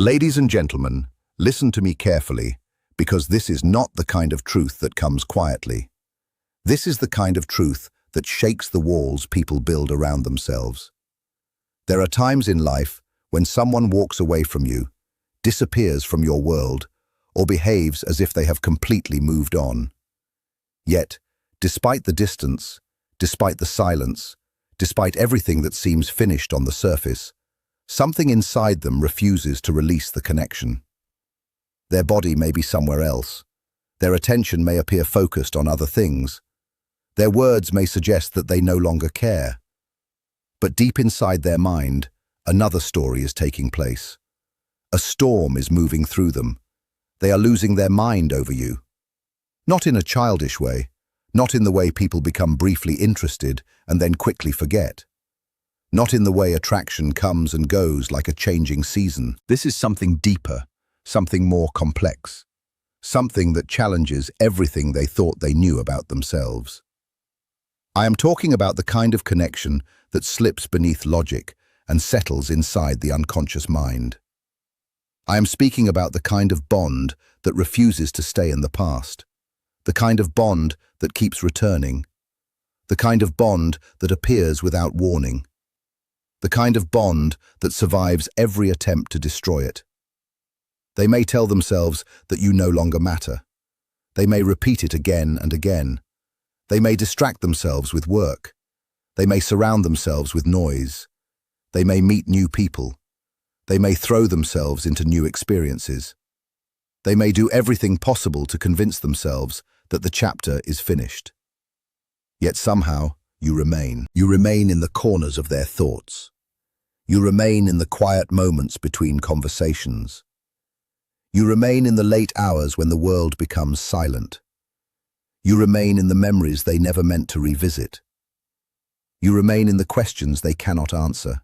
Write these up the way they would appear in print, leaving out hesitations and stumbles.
Ladies and gentlemen, listen to me carefully, because this is not the kind of truth that comes quietly. This is the kind of truth that shakes the walls people build around themselves. There are times in life when someone walks away from you, disappears from your world, or behaves as if they have completely moved on. Yet, despite the distance, despite the silence, despite everything that seems finished on the surface, something inside them refuses to release the connection. Their body may be somewhere else. Their attention may appear focused on other things. Their words may suggest that they no longer care. But deep inside their mind, another story is taking place. A storm is moving through them. They are losing their mind over you. Not in a childish way, not in the way people become briefly interested and then quickly forget. Not in the way attraction comes and goes like a changing season. This is something deeper, something more complex, something that challenges everything they thought they knew about themselves. I am talking about the kind of connection that slips beneath logic and settles inside the unconscious mind. I am speaking about the kind of bond that refuses to stay in the past, the kind of bond that keeps returning, the kind of bond that appears without warning, the kind of bond that survives every attempt to destroy it. They may tell themselves that you no longer matter. They may repeat it again and again. They may distract themselves with work. They may surround themselves with noise. They may meet new people. They may throw themselves into new experiences. They may do everything possible to convince themselves that the chapter is finished. Yet somehow, you remain. You remain in the corners of their thoughts. You remain in the quiet moments between conversations. You remain in the late hours when the world becomes silent. You remain in the memories they never meant to revisit. You remain in the questions they cannot answer.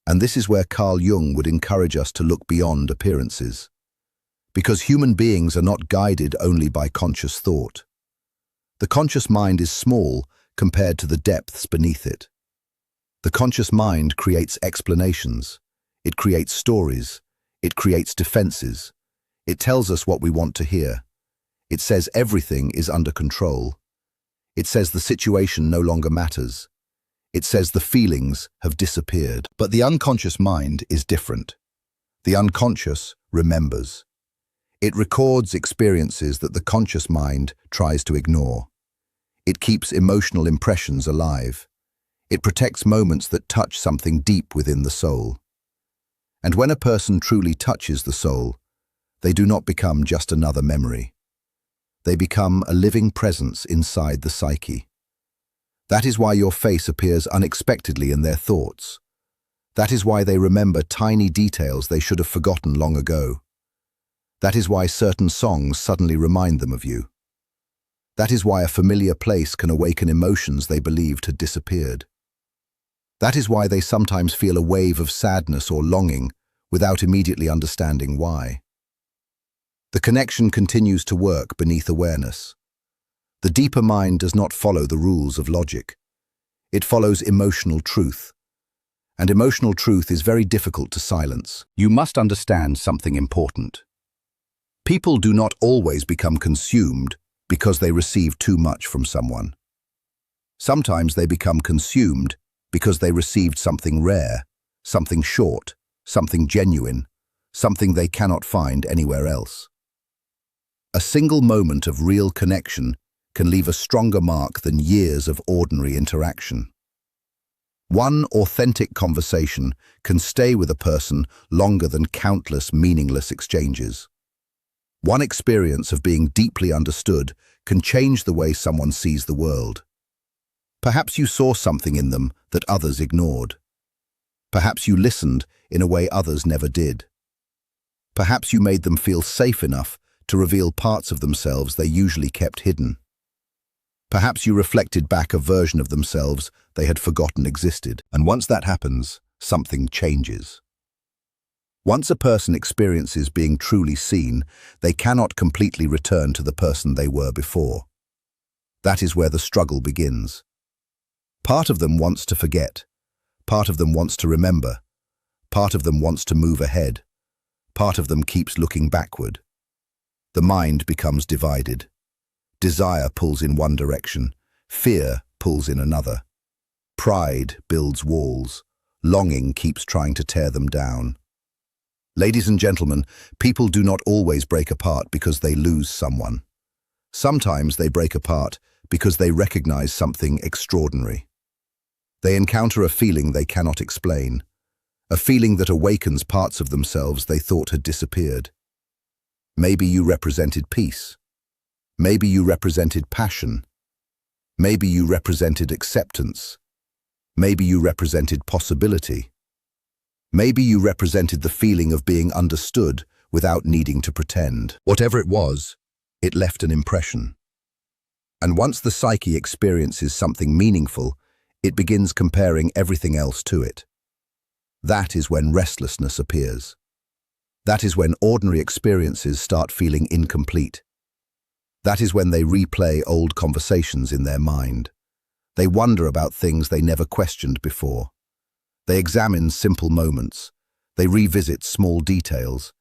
And this is where Carl Jung would encourage us to look beyond appearances. Because human beings are not guided only by conscious thought. The conscious mind is small compared to the depths beneath it. The conscious mind creates explanations. It creates stories. It creates defenses. It tells us what we want to hear. It says everything is under control. It says the situation no longer matters. It says the feelings have disappeared. But the unconscious mind is different. The unconscious remembers. It records experiences that the conscious mind tries to ignore. It keeps emotional impressions alive. It protects moments that touch something deep within the soul. And when a person truly touches the soul, they do not become just another memory. They become a living presence inside the psyche. That is why your face appears unexpectedly in their thoughts. That is why they remember tiny details they should have forgotten long ago. That is why certain songs suddenly remind them of you. That is why a familiar place can awaken emotions they believed had disappeared. That is why they sometimes feel a wave of sadness or longing without immediately understanding why. The connection continues to work beneath awareness. The deeper mind does not follow the rules of logic. It follows emotional truth. And emotional truth is very difficult to silence. You must understand something important. People do not always become consumed because they receive too much from someone. Sometimes they become consumed because they received something rare, something short, something genuine, something they cannot find anywhere else. A single moment of real connection can leave a stronger mark than years of ordinary interaction. One authentic conversation can stay with a person longer than countless meaningless exchanges. One experience of being deeply understood can change the way someone sees the world. Perhaps you saw something in them that others ignored. Perhaps you listened in a way others never did. Perhaps you made them feel safe enough to reveal parts of themselves they usually kept hidden. Perhaps you reflected back a version of themselves they had forgotten existed. And once that happens, something changes. Once a person experiences being truly seen, they cannot completely return to the person they were before. That is where the struggle begins. Part of them wants to forget. Part of them wants to remember. Part of them wants to move ahead. Part of them keeps looking backward. The mind becomes divided. Desire pulls in one direction, fear pulls in another. Pride builds walls, longing keeps trying to tear them down. Ladies and gentlemen, people do not always break apart because they lose someone. Sometimes they break apart because they recognize something extraordinary. They encounter a feeling they cannot explain, a feeling that awakens parts of themselves they thought had disappeared. Maybe you represented peace. Maybe you represented passion. Maybe you represented acceptance. Maybe you represented possibility. Maybe you represented the feeling of being understood without needing to pretend. Whatever it was, it left an impression. And once the psyche experiences something meaningful, it begins comparing everything else to it. That is when restlessness appears. That is when ordinary experiences start feeling incomplete. That is when they replay old conversations in their mind. They wonder about things they never questioned before. They examine simple moments. They revisit small details.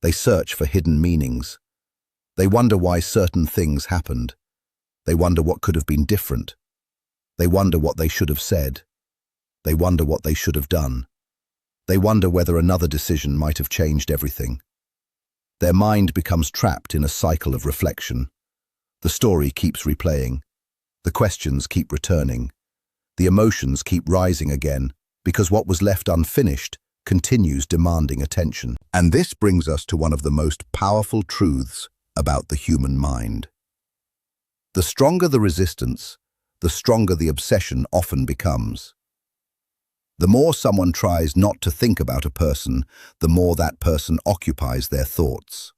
They search for hidden meanings. They wonder why certain things happened. They wonder what could have been different. They wonder what they should have said. They wonder what they should have done. They wonder whether another decision might have changed everything. Their mind becomes trapped in a cycle of reflection. The story keeps replaying. The questions keep returning. The emotions keep rising again, because what was left unfinished continues demanding attention. And this brings us to one of the most powerful truths about the human mind. The stronger the resistance, the stronger the obsession often becomes. The more someone tries not to think about a person, the more that person occupies their thoughts.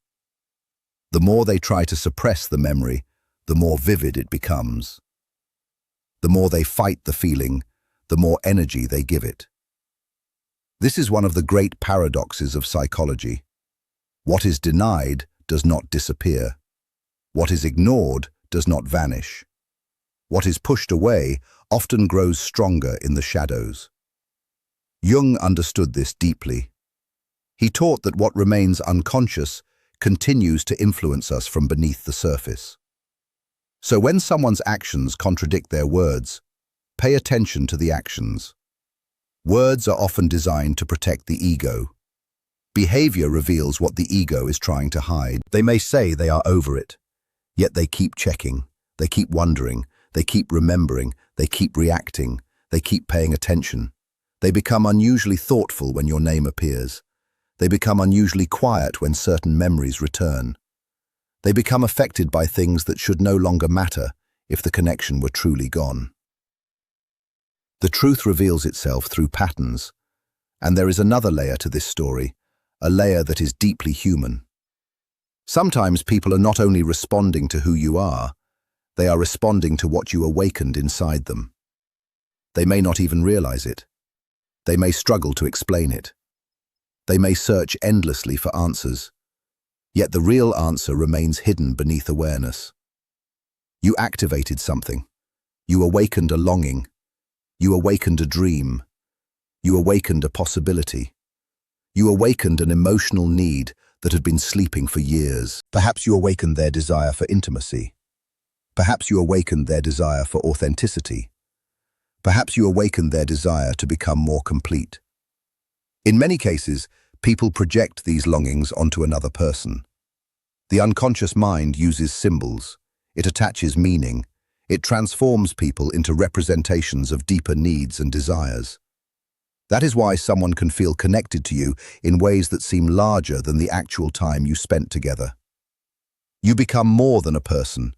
The more they try to suppress the memory, the more vivid it becomes. The more they fight the feeling, the more energy they give it. This is one of the great paradoxes of psychology. What is denied does not disappear. What is ignored does not vanish. What is pushed away often grows stronger in the shadows. Jung understood this deeply. He taught that what remains unconscious continues to influence us from beneath the surface. So when someone's actions contradict their words, pay attention to the actions. Words are often designed to protect the ego. Behavior reveals what the ego is trying to hide. They may say they are over it, yet they keep checking, they keep wondering, they keep remembering, they keep reacting, they keep paying attention. They become unusually thoughtful when your name appears. They become unusually quiet when certain memories return. They become affected by things that should no longer matter if the connection were truly gone. The truth reveals itself through patterns, and there is another layer to this story, a layer that is deeply human. Sometimes people are not only responding to who you are, they are responding to what you awakened inside them. They may not even realize it. They may struggle to explain it. They may search endlessly for answers. Yet the real answer remains hidden beneath awareness. You activated something. You awakened a longing. You awakened a dream. You awakened a possibility. You awakened an emotional need that had been sleeping for years. Perhaps you awakened their desire for intimacy. Perhaps you awakened their desire for authenticity. Perhaps you awakened their desire to become more complete. In many cases, people project these longings onto another person. The unconscious mind uses symbols. It attaches meaning. It transforms people into representations of deeper needs and desires. That is why someone can feel connected to you in ways that seem larger than the actual time you spent together. You become more than a person.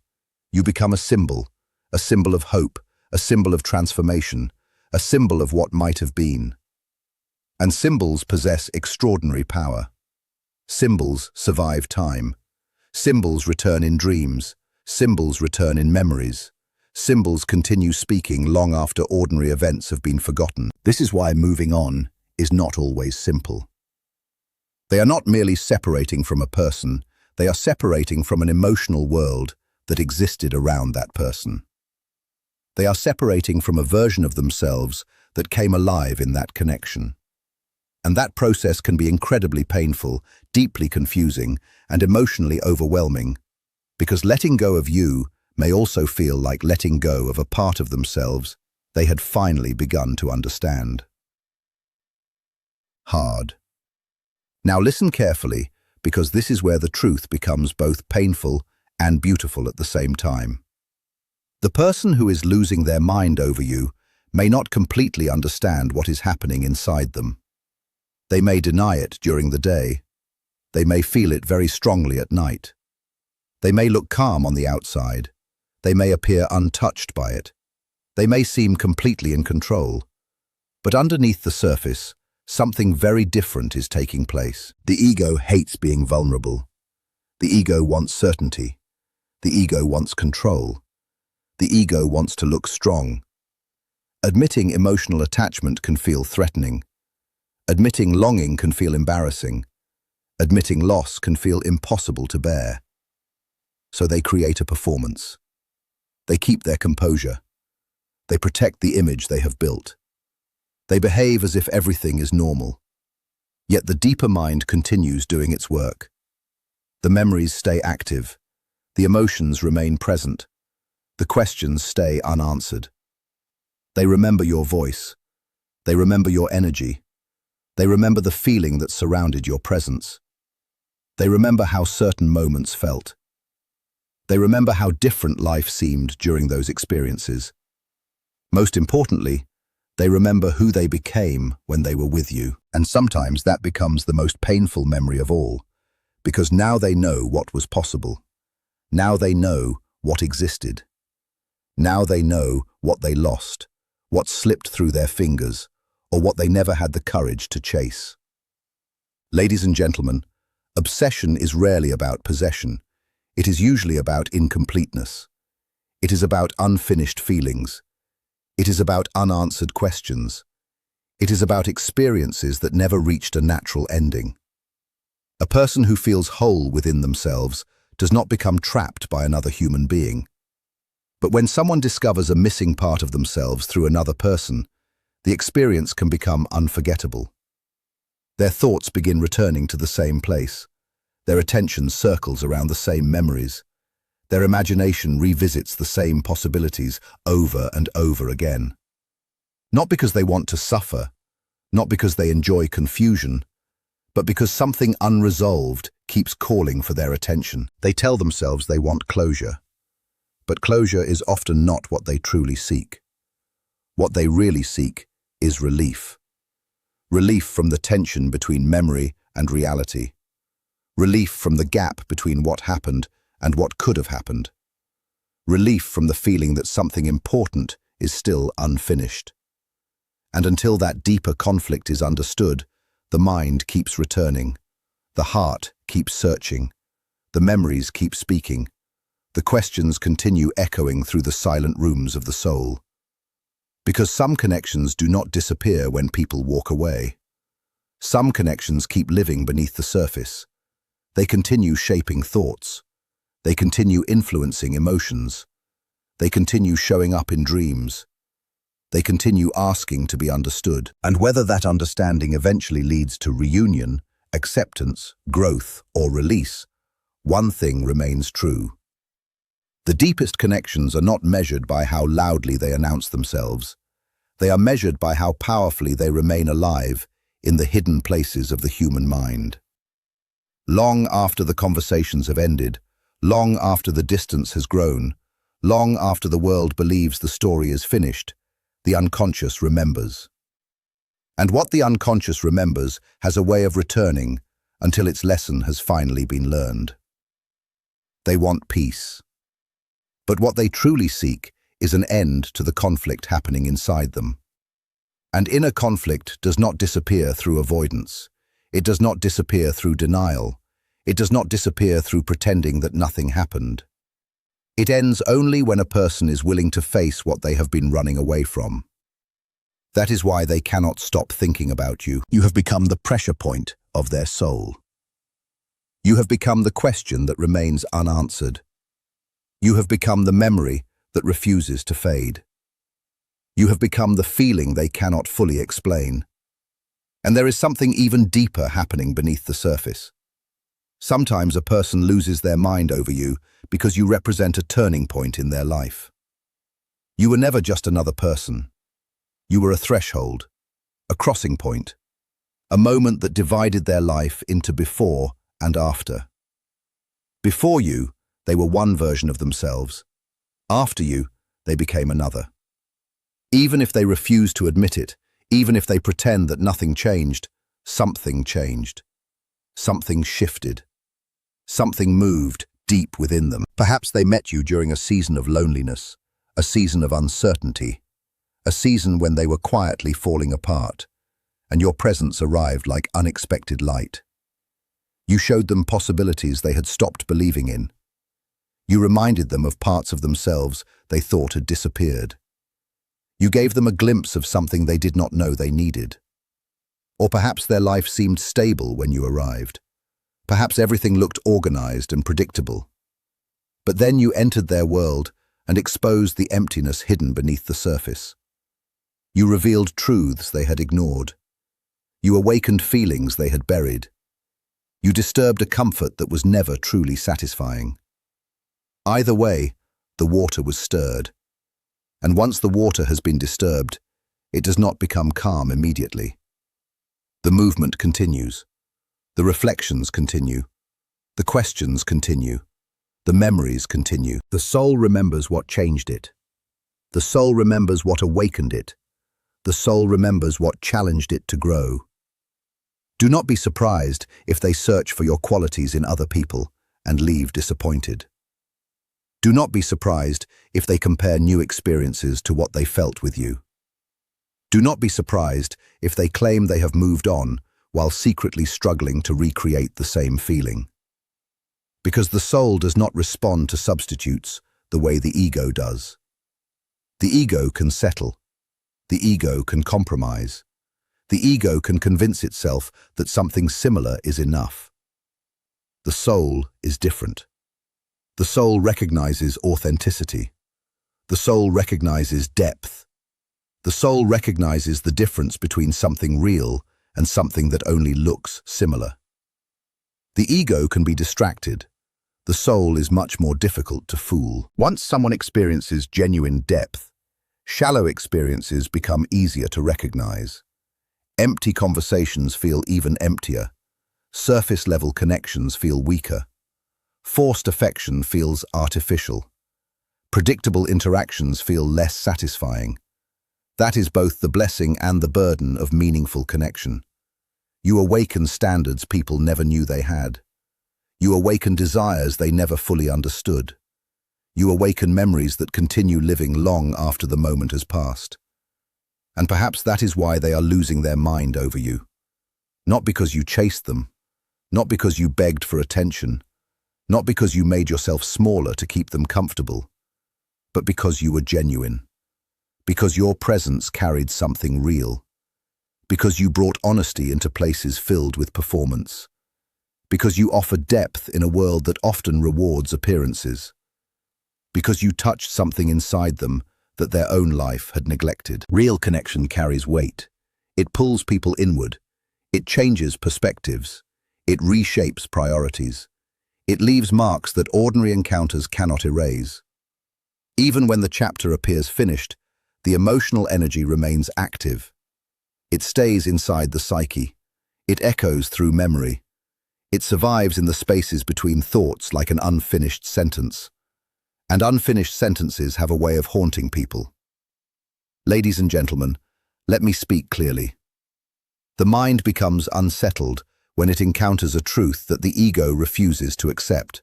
You become a symbol of hope, a symbol of transformation, a symbol of what might have been. And symbols possess extraordinary power. Symbols survive time. Symbols return in dreams. Symbols return in memories. Symbols continue speaking long after ordinary events have been forgotten. This is why moving on is not always simple. They are not merely separating from a person, they are separating from an emotional world that existed around that person. They are separating from a version of themselves that came alive in that connection. And that process can be incredibly painful, deeply confusing, and emotionally overwhelming, because letting go of you may also feel like letting go of a part of themselves they had finally begun to understand. Hard. Now listen carefully, because this is where the truth becomes both painful and beautiful at the same time. The person who is losing their mind over you may not completely understand what is happening inside them. They may deny it during the day. They may feel it very strongly at night. They may look calm on the outside. They may appear untouched by it. They may seem completely in control. But underneath the surface, something very different is taking place. The ego hates being vulnerable. The ego wants certainty. The ego wants control. The ego wants to look strong. Admitting emotional attachment can feel threatening. Admitting longing can feel embarrassing. Admitting loss can feel impossible to bear. So they create a performance. They keep their composure. They protect the image they have built. They behave as if everything is normal. Yet the deeper mind continues doing its work. The memories stay active. The emotions remain present. The questions stay unanswered. They remember your voice. They remember your energy. They remember the feeling that surrounded your presence. They remember how certain moments felt. They remember how different life seemed during those experiences. Most importantly, they remember who they became when they were with you. And sometimes that becomes the most painful memory of all, because now they know what was possible. Now they know what existed. Now they know what they lost, what slipped through their fingers, or what they never had the courage to chase. Ladies and gentlemen, obsession is rarely about possession. It is usually about incompleteness. It is about unfinished feelings. It is about unanswered questions. It is about experiences that never reached a natural ending. A person who feels whole within themselves does not become trapped by another human being. But when someone discovers a missing part of themselves through another person, the experience can become unforgettable. Their thoughts begin returning to the same place. Their attention circles around the same memories. Their imagination revisits the same possibilities over and over again. Not because they want to suffer, not because they enjoy confusion, but because something unresolved keeps calling for their attention. They tell themselves they want closure, but closure is often not what they truly seek. What they really seek is relief. Relief from the tension between memory and reality. Relief from the gap between what happened and what could have happened. Relief from the feeling that something important is still unfinished. And until that deeper conflict is understood, the mind keeps returning. The heart keeps searching. The memories keep speaking. The questions continue echoing through the silent rooms of the soul. Because some connections do not disappear when people walk away. Some connections keep living beneath the surface. They continue shaping thoughts. They continue influencing emotions. They continue showing up in dreams. They continue asking to be understood. And whether that understanding eventually leads to reunion, acceptance, growth, or release, one thing remains true. The deepest connections are not measured by how loudly they announce themselves. They are measured by how powerfully they remain alive in the hidden places of the human mind. Long after the conversations have ended, long after the distance has grown, long after the world believes the story is finished, the unconscious remembers. And what the unconscious remembers has a way of returning until its lesson has finally been learned. They want peace. But what they truly seek is an end to the conflict happening inside them. And inner conflict does not disappear through avoidance. It does not disappear through denial. It does not disappear through pretending that nothing happened. It ends only when a person is willing to face what they have been running away from. That is why they cannot stop thinking about you. You have become the pressure point of their soul. You have become the question that remains unanswered. You have become the memory that refuses to fade. You have become the feeling they cannot fully explain. And there is something even deeper happening beneath the surface. Sometimes a person loses their mind over you because you represent a turning point in their life. You were never just another person. You were a threshold, a crossing point, a moment that divided their life into before and after. Before you, they were one version of themselves. After you, they became another. Even if they refuse to admit it, even if they pretend that nothing changed, something changed. Something shifted. Something moved deep within them. Perhaps they met you during a season of loneliness, a season of uncertainty, a season when they were quietly falling apart, and your presence arrived like unexpected light. You showed them possibilities they had stopped believing in. You reminded them of parts of themselves they thought had disappeared. You gave them a glimpse of something they did not know they needed. Or perhaps their life seemed stable when you arrived. Perhaps everything looked organized and predictable. But then you entered their world and exposed the emptiness hidden beneath the surface. You revealed truths they had ignored. You awakened feelings they had buried. You disturbed a comfort that was never truly satisfying. Either way, the water was stirred. And once the water has been disturbed, it does not become calm immediately. The movement continues. The reflections continue. The questions continue. The memories continue. The soul remembers what changed it. The soul remembers what awakened it. The soul remembers what challenged it to grow. Do not be surprised if they search for your qualities in other people and leave disappointed. Do not be surprised if they compare new experiences to what they felt with you. Do not be surprised if they claim they have moved on while secretly struggling to recreate the same feeling. Because the soul does not respond to substitutes the way the ego does. The ego can settle. The ego can compromise. The ego can convince itself that something similar is enough. The soul is different. The soul recognizes authenticity. The soul recognizes depth. The soul recognizes the difference between something real and something that only looks similar. The ego can be distracted. The soul is much more difficult to fool. Once someone experiences genuine depth, shallow experiences become easier to recognize. Empty conversations feel even emptier. Surface-level connections feel weaker. Forced affection feels artificial. Predictable interactions feel less satisfying. That is both the blessing and the burden of meaningful connection. You awaken standards people never knew they had. You awaken desires they never fully understood. You awaken memories that continue living long after the moment has passed. And perhaps that is why they are losing their mind over you. Not because you chased them, not because you begged for attention, not because you made yourself smaller to keep them comfortable, but because you were genuine, because your presence carried something real, because you brought honesty into places filled with performance, because you offered depth in a world that often rewards appearances, because you touched something inside them that their own life had neglected. Real connection carries weight. It pulls people inward. It changes perspectives. It reshapes priorities. It leaves marks that ordinary encounters cannot erase. Even when the chapter appears finished, the emotional energy remains active. It stays inside the psyche. It echoes through memory. It survives in the spaces between thoughts like an unfinished sentence. And unfinished sentences have a way of haunting people. Ladies and gentlemen, let me speak clearly. The mind becomes unsettled when it encounters a truth that the ego refuses to accept.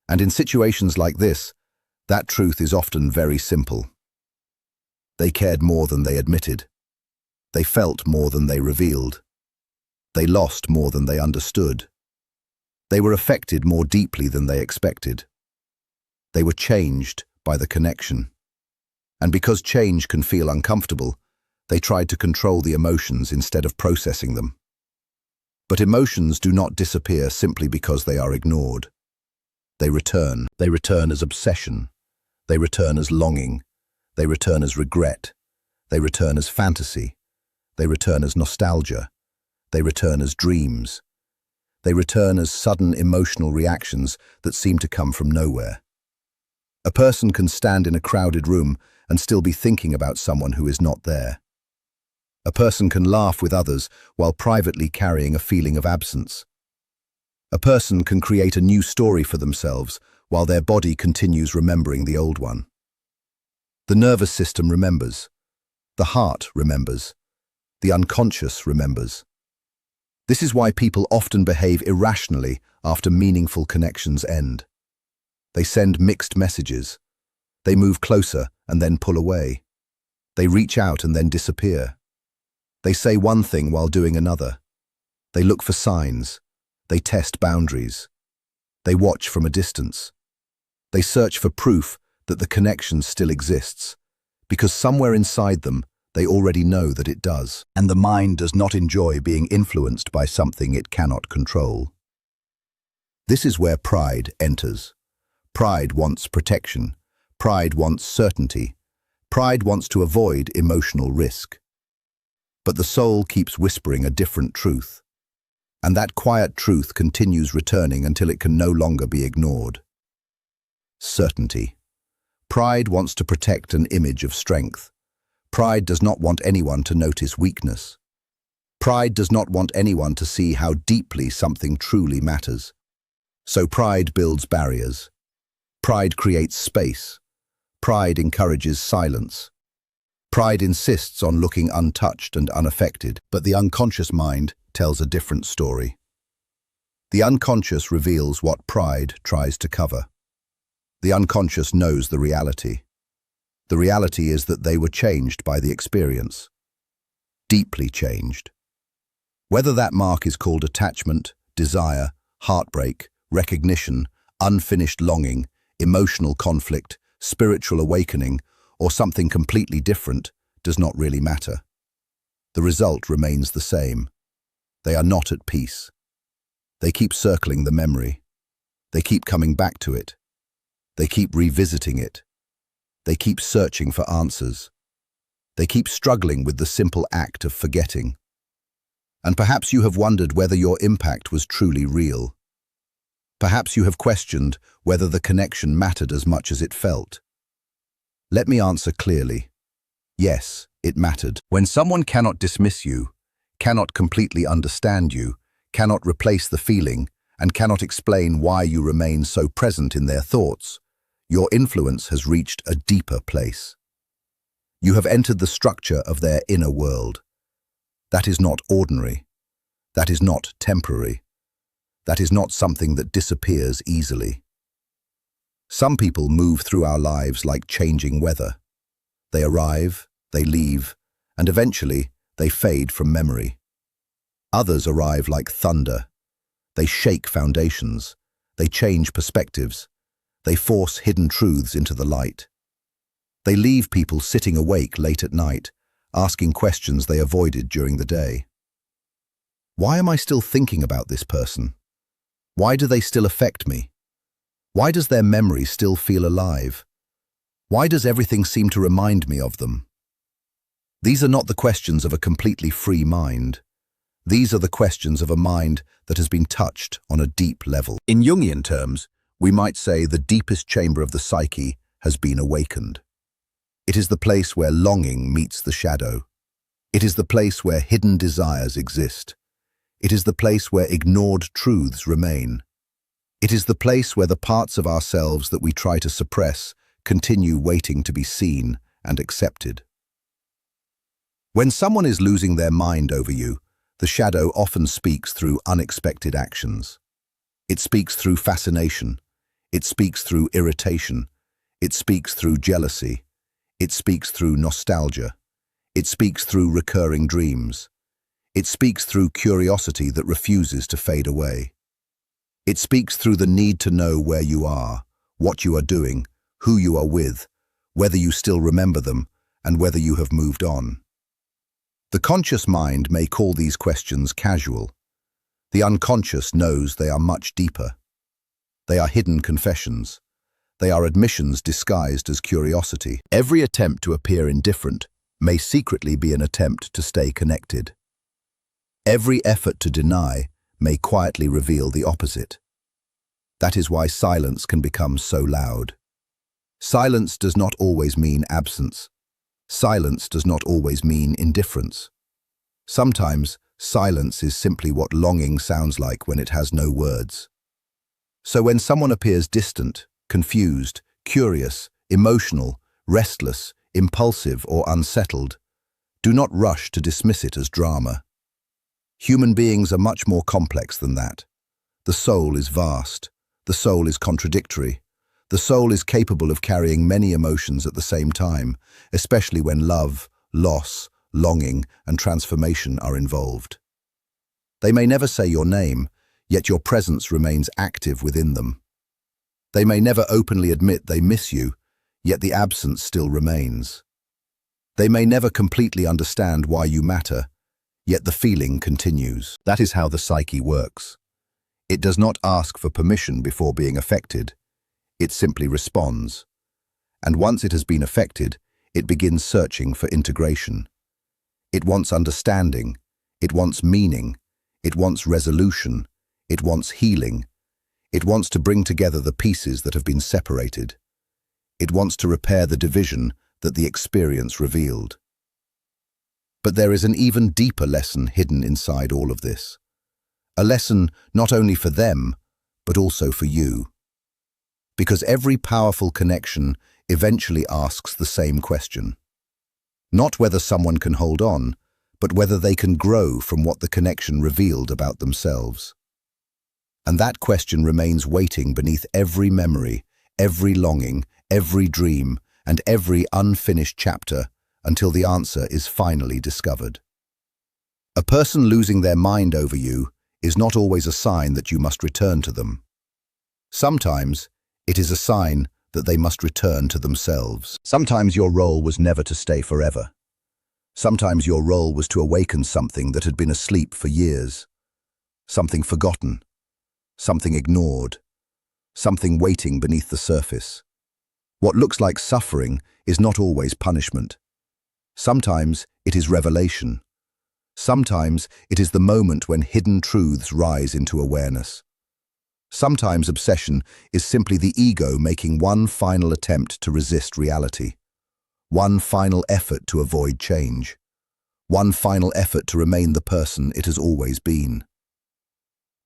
And in situations like this, that truth is often very simple. They cared more than they admitted. They felt more than they revealed. They lost more than they understood. They were affected more deeply than they expected. They were changed by the connection. And because change can feel uncomfortable, they tried to control the emotions instead of processing them. But emotions do not disappear simply because they are ignored. They return. They return as obsession. They return as longing. They return as regret. They return as fantasy. They return as nostalgia. They return as dreams. They return as sudden emotional reactions that seem to come from nowhere. A person can stand in a crowded room and still be thinking about someone who is not there. A person can laugh with others while privately carrying a feeling of absence. A person can create a new story for themselves while their body continues remembering the old one. The nervous system remembers. The heart remembers. The unconscious remembers. This is why people often behave irrationally after meaningful connections end. They send mixed messages. They move closer and then pull away. They reach out and then disappear. They say one thing while doing another. They look for signs. They test boundaries. They watch from a distance. They search for proof that the connection still exists, because somewhere inside them, they already know that it does. And the mind does not enjoy being influenced by something it cannot control. This is where pride enters. Pride wants protection. Pride wants certainty. Pride wants to avoid emotional risk. But the soul keeps whispering a different truth. And that quiet truth continues returning until it can no longer be ignored. Certainty. Pride wants to protect an image of strength. Pride does not want anyone to notice weakness. Pride does not want anyone to see how deeply something truly matters. So pride builds barriers. Pride creates space. Pride encourages silence. Pride insists on looking untouched and unaffected, but the unconscious mind tells a different story. The unconscious reveals what pride tries to cover. The unconscious knows the reality. The reality is that they were changed by the experience. Deeply changed. Whether that mark is called attachment, desire, heartbreak, recognition, unfinished longing, emotional conflict, spiritual awakening, or something completely different, does not really matter. The result remains the same. They are not at peace. They keep circling the memory. They keep coming back to it. They keep revisiting it. They keep searching for answers. They keep struggling with the simple act of forgetting. And perhaps you have wondered whether your impact was truly real. Perhaps you have questioned whether the connection mattered as much as it felt. Let me answer clearly. Yes, it mattered. When someone cannot dismiss you, cannot completely understand you, cannot replace the feeling, and cannot explain why you remain so present in their thoughts, your influence has reached a deeper place. You have entered the structure of their inner world. That is not ordinary. That is not temporary. That is not something that disappears easily. Some people move through our lives like changing weather. They arrive, they leave, and eventually they fade from memory. Others arrive like thunder. They shake foundations. They change perspectives. They force hidden truths into the light. They leave people sitting awake late at night, asking questions they avoided during the day. Why am I still thinking about this person? Why do they still affect me? Why does their memory still feel alive? Why does everything seem to remind me of them? These are not the questions of a completely free mind. These are the questions of a mind that has been touched on a deep level. In Jungian terms, we might say the deepest chamber of the psyche has been awakened. It is the place where longing meets the shadow. It is the place where hidden desires exist. It is the place where ignored truths remain. It is the place where the parts of ourselves that we try to suppress continue waiting to be seen and accepted. When someone is losing their mind over you, the shadow often speaks through unexpected actions. It speaks through fascination. It speaks through irritation. It speaks through jealousy. It speaks through nostalgia. It speaks through recurring dreams. It speaks through curiosity that refuses to fade away. It speaks through the need to know where you are, what you are doing, who you are with, whether you still remember them, and whether you have moved on. The conscious mind may call these questions casual. The unconscious knows they are much deeper. They are hidden confessions. They are admissions disguised as curiosity. Every attempt to appear indifferent may secretly be an attempt to stay connected. Every effort to deny may quietly reveal the opposite. That is why silence can become so loud. Silence does not always mean absence. Silence does not always mean indifference. Sometimes, silence is simply what longing sounds like when it has no words. So when someone appears distant, confused, curious, emotional, restless, impulsive, or unsettled, do not rush to dismiss it as drama. Human beings are much more complex than that. The soul is vast. The soul is contradictory. The soul is capable of carrying many emotions at the same time, especially when love, loss, longing, and transformation are involved. They may never say your name, yet your presence remains active within them. They may never openly admit they miss you, yet the absence still remains. They may never completely understand why you matter, yet the feeling continues. That is how the psyche works. It does not ask for permission before being affected. It simply responds. And once it has been affected, it begins searching for integration. It wants understanding. It wants meaning. It wants resolution. It wants healing. It wants to bring together the pieces that have been separated. It wants to repair the division that the experience revealed. But there is an even deeper lesson hidden inside all of this. A lesson not only for them, but also for you. Because every powerful connection eventually asks the same question. Not whether someone can hold on, but whether they can grow from what the connection revealed about themselves. And that question remains waiting beneath every memory, every longing, every dream, and every unfinished chapter until the answer is finally discovered. A person losing their mind over you is not always a sign that you must return to them. Sometimes, it is a sign that they must return to themselves. Sometimes your role was never to stay forever. Sometimes your role was to awaken something that had been asleep for years. Something forgotten. Something ignored. Something waiting beneath the surface. What looks like suffering is not always punishment. Sometimes it is revelation. Sometimes it is the moment when hidden truths rise into awareness. Sometimes obsession is simply the ego making one final attempt to resist reality. One final effort to avoid change. One final effort to remain the person it has always been.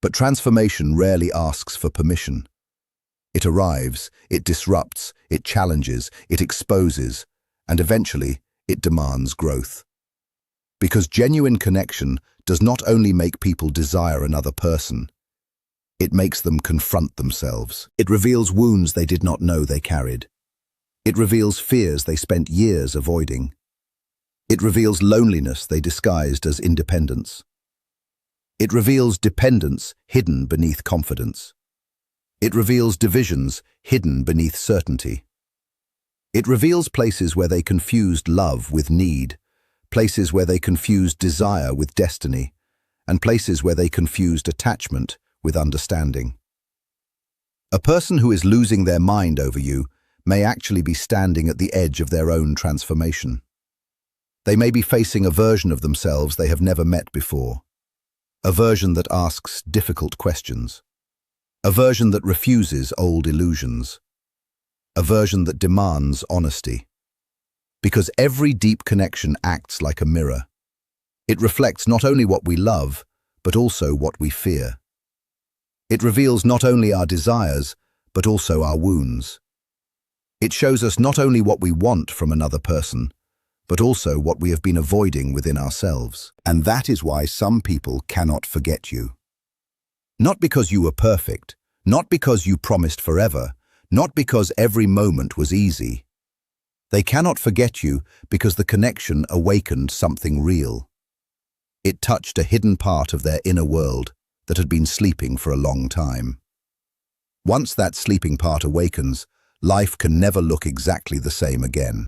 But transformation rarely asks for permission. It arrives, it disrupts, it challenges, it exposes, and eventually it demands growth. Because genuine connection does not only make people desire another person, it makes them confront themselves. It reveals wounds they did not know they carried. It reveals fears they spent years avoiding. It reveals loneliness they disguised as independence. It reveals dependence hidden beneath confidence. It reveals divisions hidden beneath certainty. It reveals places where they confused love with need, places where they confused desire with destiny, and places where they confused attachment with understanding. A person who is losing their mind over you may actually be standing at the edge of their own transformation. They may be facing a version of themselves they have never met before, a version that asks difficult questions, a version that refuses old illusions, a version that demands honesty. Because every deep connection acts like a mirror. It reflects not only what we love, but also what we fear. It reveals not only our desires, but also our wounds. It shows us not only what we want from another person, but also what we have been avoiding within ourselves. And that is why some people cannot forget you. Not because you were perfect, not because you promised forever, not because every moment was easy. They cannot forget you because the connection awakened something real. It touched a hidden part of their inner world that had been sleeping for a long time. Once that sleeping part awakens, life can never look exactly the same again.